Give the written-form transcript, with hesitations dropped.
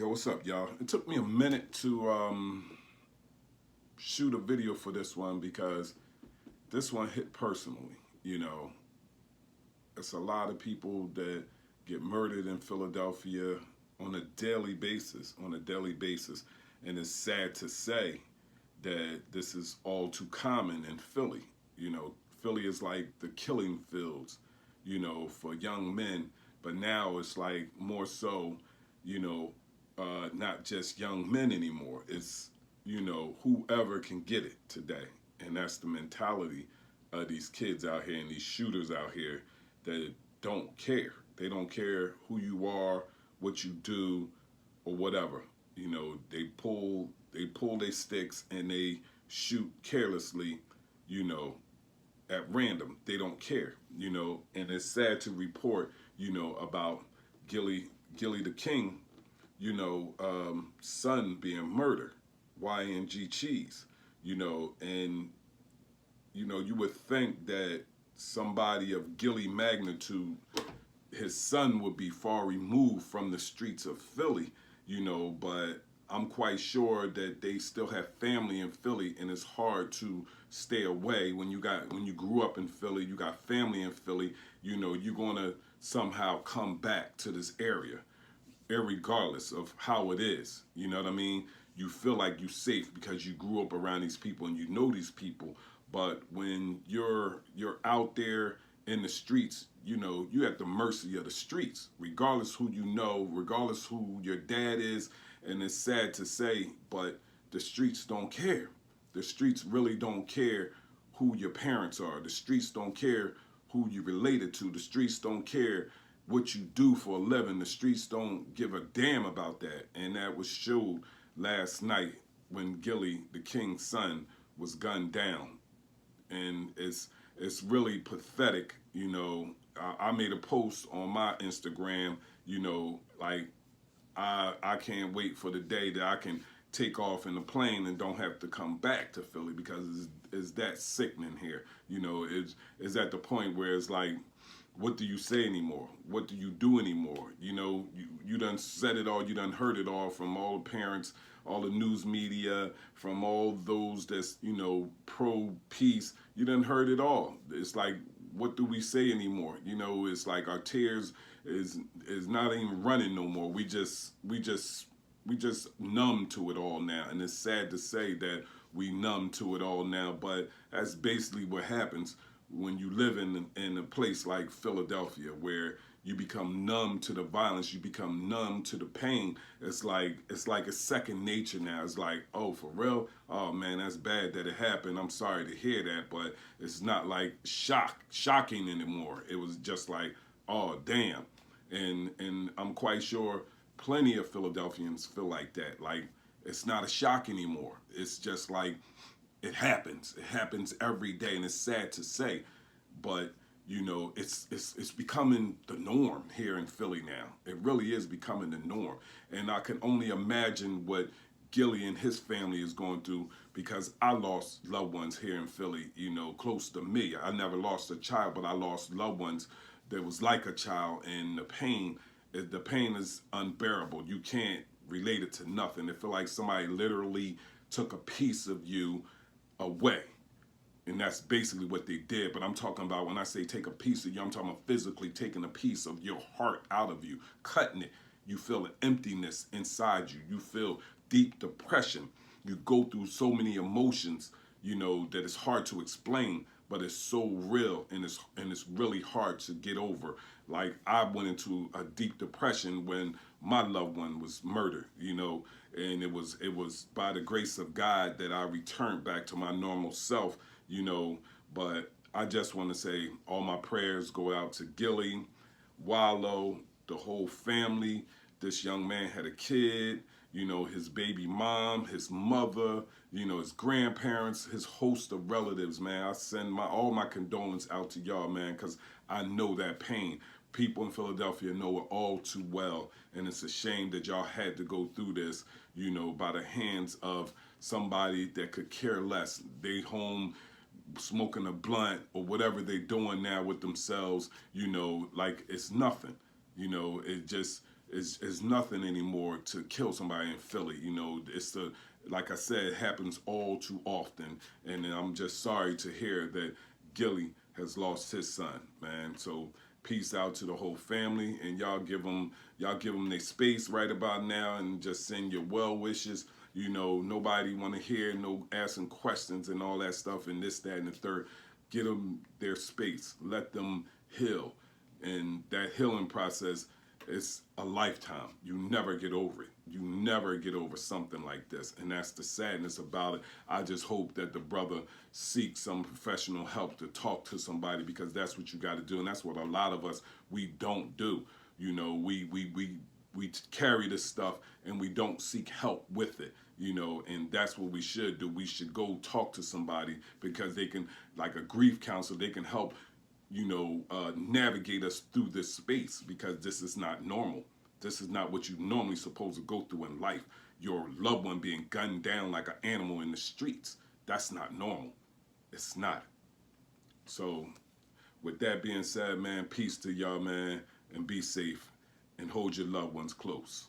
Yo, what's up, y'all? It took me a minute to shoot a video for this one because this one hit personally. You know, it's a lot of people that get murdered in Philadelphia on a daily basis, and it's sad to say that this is all too common in Philly. You know, Philly is like the killing fields, for young men, but now it's like more so, you know, not just young men anymore. It's, whoever can get it today. And that's the mentality of these kids out here and these shooters out here that don't care. They don't care who you are, what you do, or whatever. They pull their sticks and they shoot carelessly, you know, at random. They don't care, and it's sad to report, about Gilly the King, son being murdered, YNG Cheese, and you would think that somebody of Gilly magnitude, his son would be far removed from the streets of Philly, but I'm quite sure that they still have family in Philly, and it's hard to stay away when you grew up in Philly, you got family in Philly, you're gonna somehow come back to this area, irregardless of how it is. You know what I mean? You feel like you're safe because you grew up around these people and you know these people. But when you're out there in the streets, you're at the mercy of the streets, regardless who you know, regardless who your dad is. And it's sad to say, but the streets don't care. The streets really don't care who your parents are. The streets don't care who you related to. The streets don't care what you do for a living. The streets don't give a damn about that. And that was showed last night when Gilly, the King's son, was gunned down. And it's really pathetic. I made a post on my Instagram, like I can't wait for the day that I can take off in the plane and don't have to come back to Philly because it's that sickening here. It's at the point where it's like, what do you say anymore? What do you do anymore? You done said it all, you done heard it all from all the parents, all the news media, from all those that's, pro-peace. You done heard it all. It's like, what do we say anymore? It's like our tears is not even running no more. We just numb to it all now. And it's sad to say that we numb to it all now, but that's basically what happens when you live in a place like Philadelphia, where you become numb to the violence, you become numb to the pain. It's like a second nature now. It's like, oh, for real? Oh man, that's bad that it happened. I'm sorry to hear that, but it's not like shocking anymore. It was just like, oh damn. And I'm quite sure plenty of Philadelphians feel like that. Like, it's not a shock anymore. It's just like, it happens. It happens every day, and it's sad to say, but it's becoming the norm here in Philly now. It really is becoming the norm, and I can only imagine what Gilly and his family is going through, because I lost loved ones here in Philly, close to me. I never lost a child, but I lost loved ones that was like a child, and the pain is unbearable. You can't relate it to nothing. It feels like somebody literally took a piece of you away. And that's basically what they did. But I'm talking about, when I say take a piece of you, I'm talking about physically taking a piece of your heart out of you, cutting it. You feel an emptiness inside you. You feel deep depression. You go through so many emotions, that it's hard to explain, but it's so real, and it's really hard to get over. Like, I went into a deep depression when my loved one was murdered, and it was by the grace of God that I returned back to my normal self, but I just want to say all my prayers go out to Gilly, Wallow, the whole family. This young man had a kid, his baby mom, his mother, his grandparents, his host of relatives, man. I send all my condolence out to y'all, man, because I know that pain. People in Philadelphia know it all too well, and it's a shame that y'all had to go through this, by the hands of somebody that could care less. They home smoking a blunt or whatever they doing now with themselves, like it's nothing. is nothing anymore to kill somebody in Philly. You know, it's the like I said, it happens all too often, and I'm just sorry to hear that Gilly has lost his son, man. So peace out to the whole family, and y'all give them their space right about now, and just send your well wishes. You know, nobody want to hear no asking questions and all that stuff and this, that, and the third. Get them their space. Let them heal, and that healing process is a lifetime. You never get over it. You never get over something like this, and that's the sadness about it. I just hope that the brother seeks some professional help to talk to somebody, because that's what you got to do, and that's what a lot of us we don't do. You know, we carry this stuff and we don't seek help with it. You know, and that's what we should do. We should go talk to somebody, because they can, like a grief counselor, they can help, you know, navigate us through this space, because this is not normal. This is not what you normally supposed to go through in life. Your loved one being gunned down like an animal in the streets. That's not normal. It's not. So, with that being said, man, peace to y'all, man, and be safe, and hold your loved ones close.